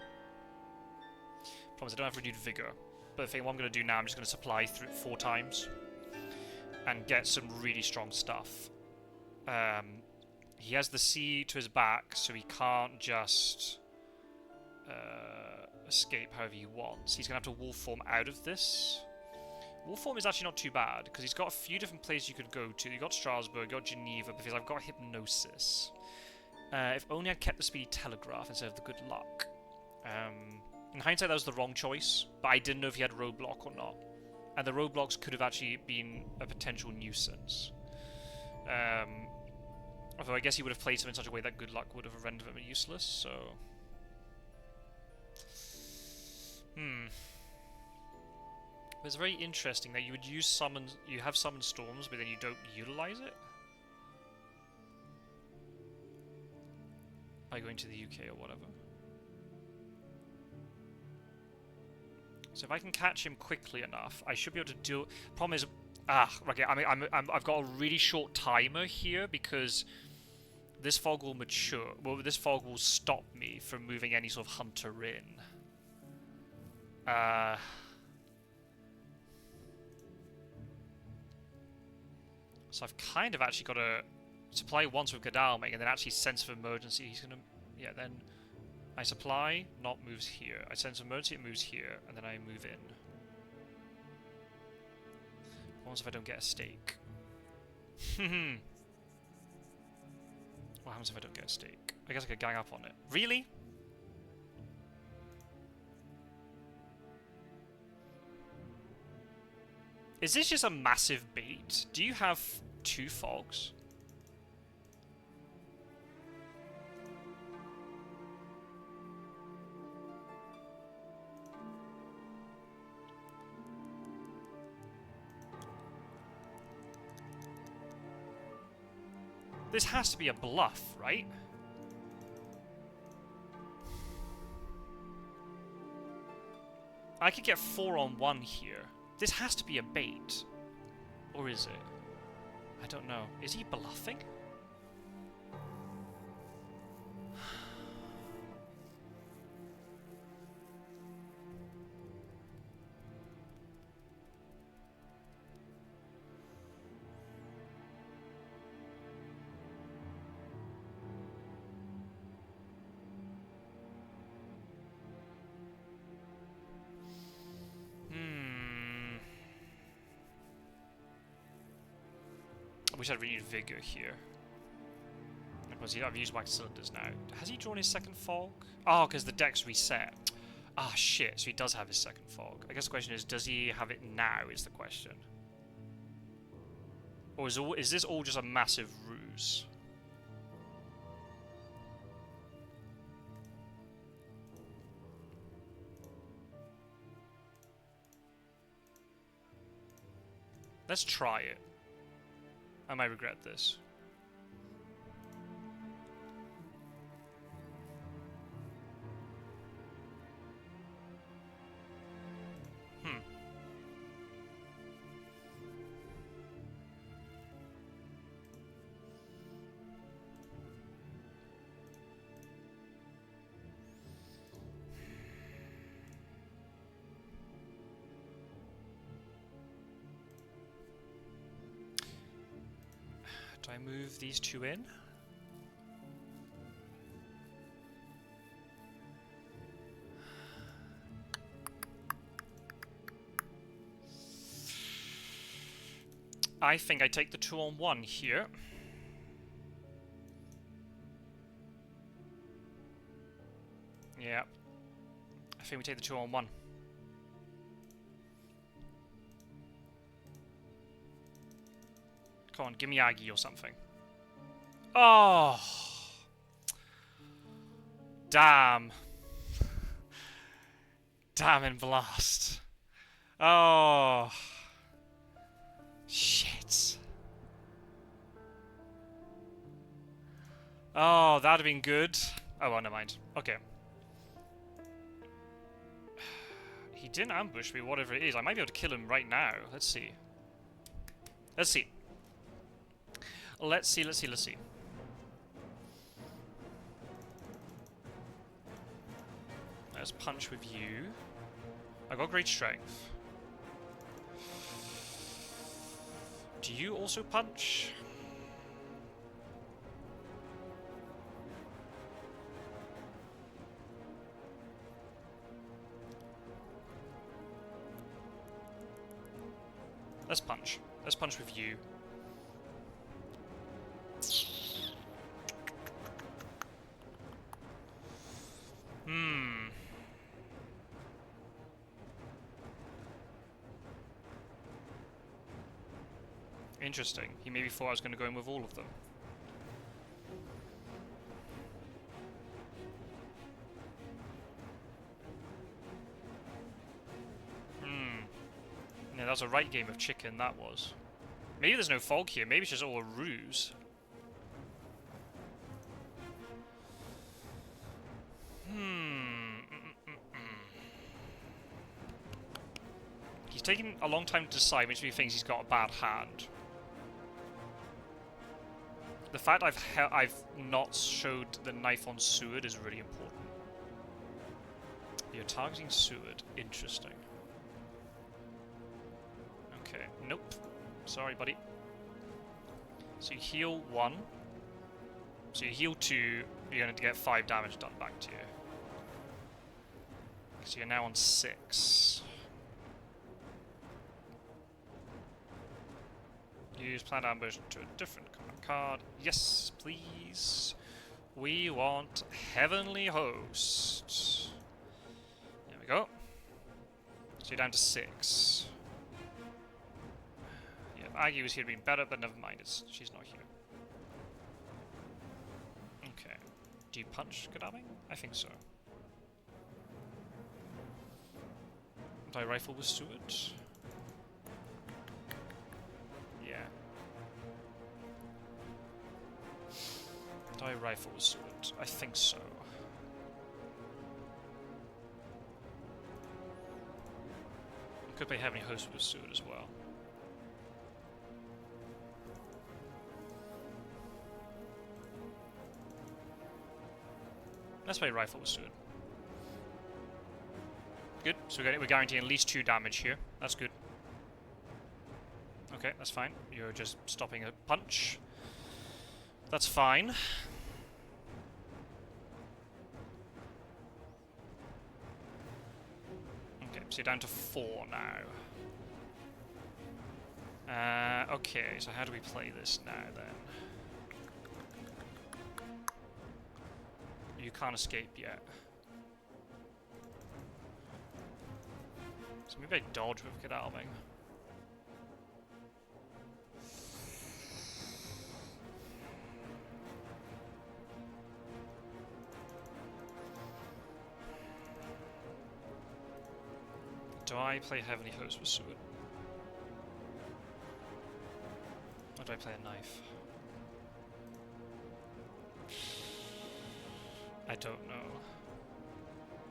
[SPEAKER 1] Promise I don't have renewed vigor. But I think what I'm going to do now, I'm just going to supply through 4 times and get some really strong stuff. He has the sea to his back, so he can't just escape however he wants. He's going to have to wolf form out of this. Wolf form is actually not too bad, because he's got a few different places you could go to. You've got Strasbourg, you've got Geneva, because I've got Hypnosis. If only I'd kept the Speedy Telegraph instead of the Good Luck. In hindsight, that was the wrong choice, but I didn't know if he had Roadblock or not. And the Roadblocks could have actually been a potential nuisance. Although I guess he would have played them in such a way that Good Luck would have rendered him useless, so... But it's very interesting that you would use summons... You have Summon Storms, but then you don't utilize it? By going to the UK or whatever. So if I can catch him quickly enough, I should be able to do... Problem is... okay, I've got a really short timer here because this fog will mature. Well, this fog will stop me from moving any sort of hunter in. So I've kind of actually got to supply once with Godalming and then actually sense of emergency. He's gonna... Yeah, then I supply, not moves here. I sense of emergency, it moves here, and then I move in. What if I don't get a stake? What happens if I don't get a stake? I guess I could gang up on it. Really? Is this just a massive bait? Do you have 2 fogs? This has to be a bluff, right? I could get 4 on 1 here. This has to be a bait. Or is it? I don't know. Is he bluffing? I wish I'd renewed Vigor here. Because I've used wax cylinders now. Has he drawn his second fog? Oh, because the deck's reset. Ah, shit. So he does have his second fog. I guess the question is, does he have it now, is the question. Or is this all just a massive ruse? Let's try it. I might regret this. Do I move these 2 in? I think I take the 2 on 1 here. Yeah. I think we take the 2 on 1. Come on, give me Aggie or something. Oh! Damn. Damn and blast. Oh. Shit. Oh, that'd have been good. Oh, well, never mind. Okay. He didn't ambush me, whatever it is. I might be able to kill him right now. Let's see. Let's see. Let's see, let's see, let's see. Let's punch with you. I got great strength. Do you also punch? Let's punch. Let's punch with you. Interesting. He maybe thought I was going to go in with all of them. Yeah, that was a right game of chicken, that was. Maybe there's no fog here. Maybe it's just all a ruse. He's taking a long time to decide, which means he thinks he's got a bad hand. The fact I've not showed the knife on Seward is really important. You're targeting Seward. Interesting. Okay. Nope. Sorry, buddy. So you heal 1. So you heal 2. You're going to get 5 damage done back to you. So you're now on 6. Use planned ambush to a different card. Yes, please. We want Heavenly Host. There we go. So you're down to 6. Aggie was here to be better, but never mind, she's not here. Okay. Do you punch Godalming? I think so. Do I rifle with Seward? Yeah. Do I rifle with Seward? I think so. I could play Heavenly Host with Seward as well. Let's play Rifle with Seward. Good, so we're guaranteeing at least 2 damage here. That's good. Okay, that's fine. You're just stopping a punch. That's fine. Okay, so you're down to 4 now. Okay, so how do we play this now then? You can't escape yet. So maybe I dodge with Godalming. Do I play Heavenly Host with Seward? Or do I play a knife? I don't know.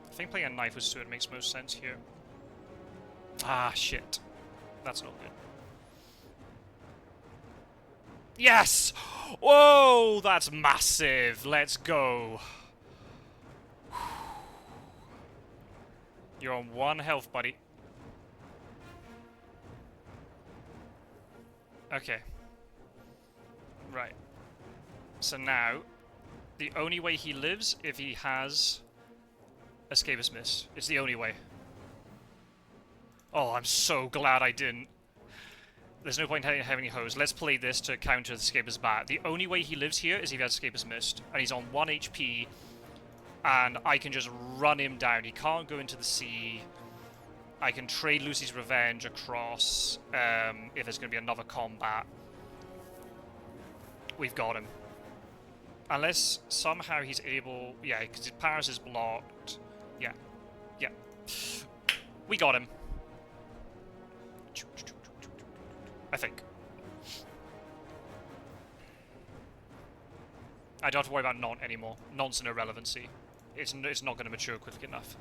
[SPEAKER 1] I think playing a knife with Seward makes most sense here. Ah, shit. That's not good. Yes! Whoa, that's massive. Let's go. You're on 1 health, buddy. Okay. Right. So now, the only way he lives if he has Escapist Miss. It's the only way. Oh, I'm so glad I didn't. There's no point in having a hose. Let's play this to counter the Escapist Bat. The only way he lives here is if he has Escapist Mist, and he's on 1 HP, and I can just run him down. He can't go into the sea. I can trade Lucy's Revenge across if there's going to be another combat. We've got him. Unless somehow he's able... Yeah, because his Paris is blocked. Yeah. Yeah. We got him. I think. I don't have to worry about Nont anymore. Nont's an irrelevancy. It's not going to mature quickly enough.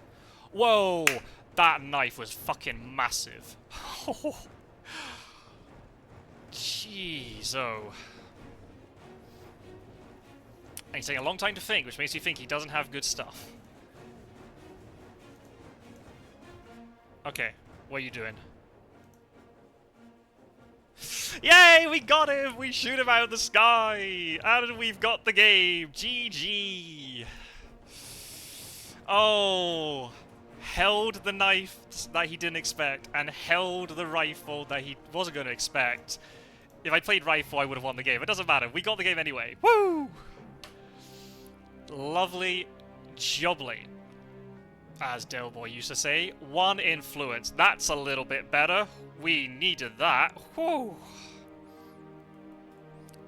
[SPEAKER 1] Whoa! That knife was fucking massive. Jeez, oh. And he's taking a long time to think, which makes you think he doesn't have good stuff. Okay, what are you doing? Yay, we got him! We shoot him out of the sky! And we've got the game! GG! Oh! Held the knife that he didn't expect, and held the rifle that he wasn't going to expect. If I played rifle, I would have won the game. It doesn't matter. We got the game anyway. Woo! Lovely jubbly, as Delboy used to say. 1 influence. That's a little bit better. We needed that. Whew.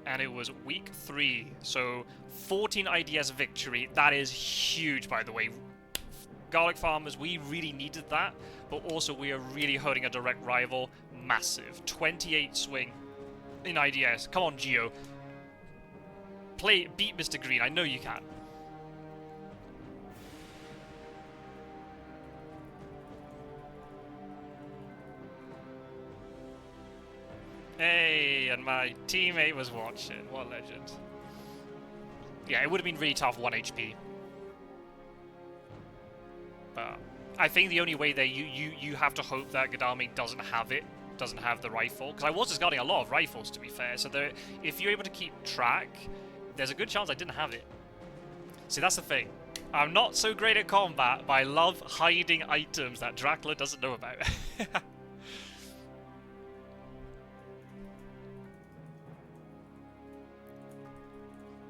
[SPEAKER 1] And it was week 3. So 14 IDS victory. That is huge, by the way. Garlic Farmers, we really needed that. But also we are really hurting a direct rival. Massive. 28 swing in IDS. Come on, Geo. Beat Mr. Green. I know you can. Hey, and my teammate was watching. What a legend. Yeah, it would have been really tough 1 HP. But I think the only way that you have to hope that Godalming doesn't have it, doesn't have the rifle. Because I was discarding a lot of rifles, to be fair. So there, if you're able to keep track, there's a good chance I didn't have it. See, that's the thing. I'm not so great at combat, but I love hiding items that Dracula doesn't know about.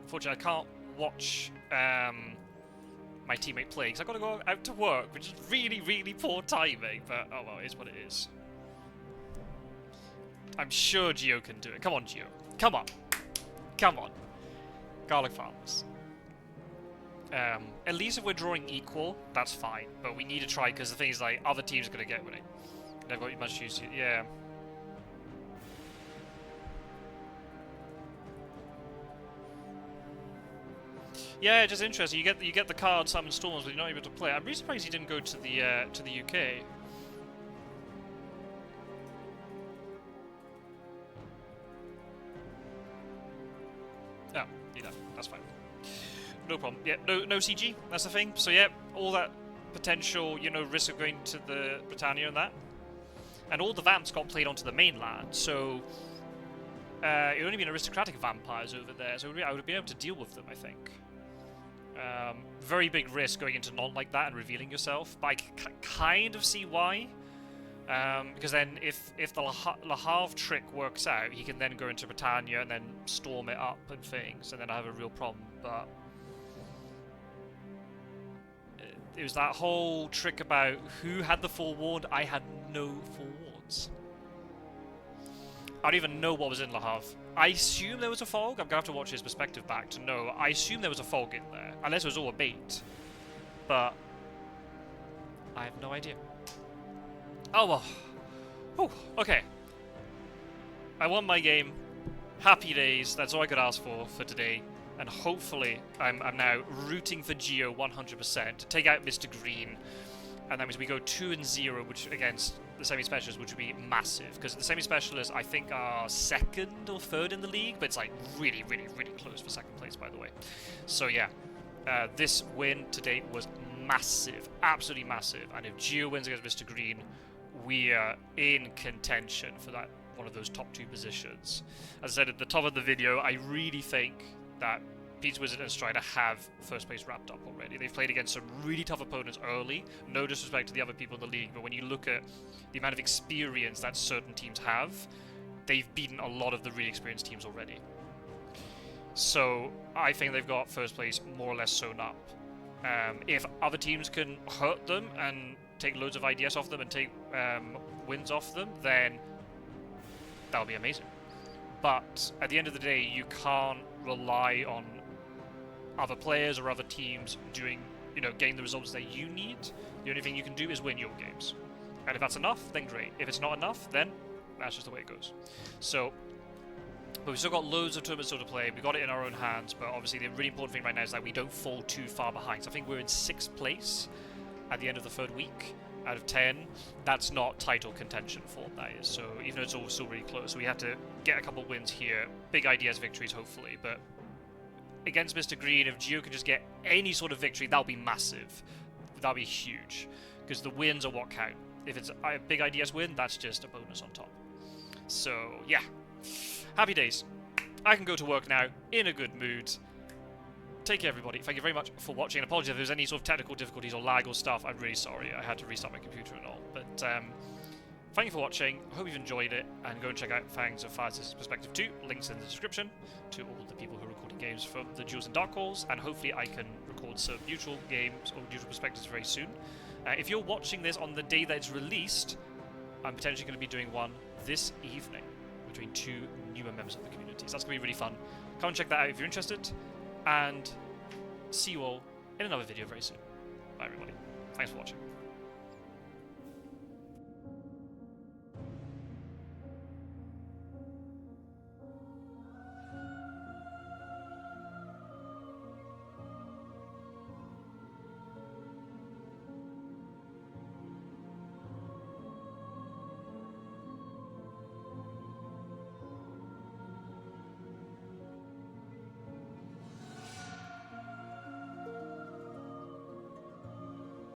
[SPEAKER 1] Unfortunately, I can't watch my teammate play because I've got to go out to work, which is really, really poor timing. But oh well, it is what it is. I'm sure Geo can do it. Come on, Geo. Come on. Come on. Garlic farmers. At least if we're drawing equal, that's fine. But we need to try, because the thing is, like, other teams are going to get winning. They've got much use. Yeah. Yeah, just interesting. You get the card Summon Storms, but you're not able to play. I'm really surprised he didn't go to the UK. Oh, yeah, that's fine. No problem. Yeah, no CG. That's the thing. So yeah, all that potential, you know, risk of going to the Britannia and that, and all the vamps got played onto the mainland. So it only been aristocratic vampires over there. So I would be able to deal with them, I think. Very big risk going into non like that and revealing yourself, but I kind of see why. Because then if the Le Havre trick works out, he can then go into Britannia and then storm it up and things, and then I have a real problem. But it was that whole trick about who had the forewarned. I had no forewarns. I don't even know what was in Le Havre. I assume there was a fog. I'm going to have to watch his perspective back to know. I assume there was a fog in there, unless it was all a bait. But I have no idea. Oh well. Oh, okay. I won my game. Happy days. That's all I could ask for today. And hopefully, I'm now rooting for Geo 100% to take out Mr. Green. And that means we go 2-0, which against the semi-specialists, which would be massive. Because the semi-specialists, I think, are second or third in the league, but it's like really, really, really close for second place, by the way. So yeah, this win today was massive, absolutely massive. And if Geo wins against Mr. Green, we are in contention for that one of those top 2 positions. As I said at the top of the video, I really think that Pizza Wizard and Strider have first place wrapped up already. They've played against some really tough opponents early. No disrespect to the other people in the league, but when you look at the amount of experience that certain teams have, they've beaten a lot of the really experienced teams already. So I think they've got first place more or less sewn up. If other teams can hurt them and take loads of IDS off them and take wins off them, then that'll be amazing. But at the end of the day, you can't rely on other players or other teams doing, you know, getting the results that you need. The only thing you can do is win your games. And if that's enough, then great. If it's not enough, then that's just the way it goes. So, but we've still got loads of tournaments still to play. We've got it in our own hands, but obviously the really important thing right now is that we don't fall too far behind. So I think we're in 6th place at the end of the 3rd week out of 10. That's not title contention form, that is. So even though it's all still really close, so we have to get a couple wins here. Big IDS victories, hopefully, but against Mr. Green, if Geo can just get any sort of victory, that'll be massive. That'll be huge, because the wins are what count. If it's a big IDS win, that's just a bonus on top. So, yeah. Happy days. I can go to work now, in a good mood. Take care, everybody. Thank you very much for watching. And apologies if there's any sort of technical difficulties or lag or stuff. I'm really sorry. I had to restart my computer and all. But, thank you for watching. I hope you've enjoyed it. And go and check out Fangs of Fire's Perspective 2. Links in the description to all the people who are recording games from the Duels and Dark Halls. And hopefully I can record some neutral games or neutral perspectives very soon. If you're watching this on the day that it's released, I'm potentially going to be doing one this evening between 2 newer members of the community. So that's going to be really fun. Come and check that out if you're interested. And see you all in another video very soon. Bye, everybody. Thanks for watching.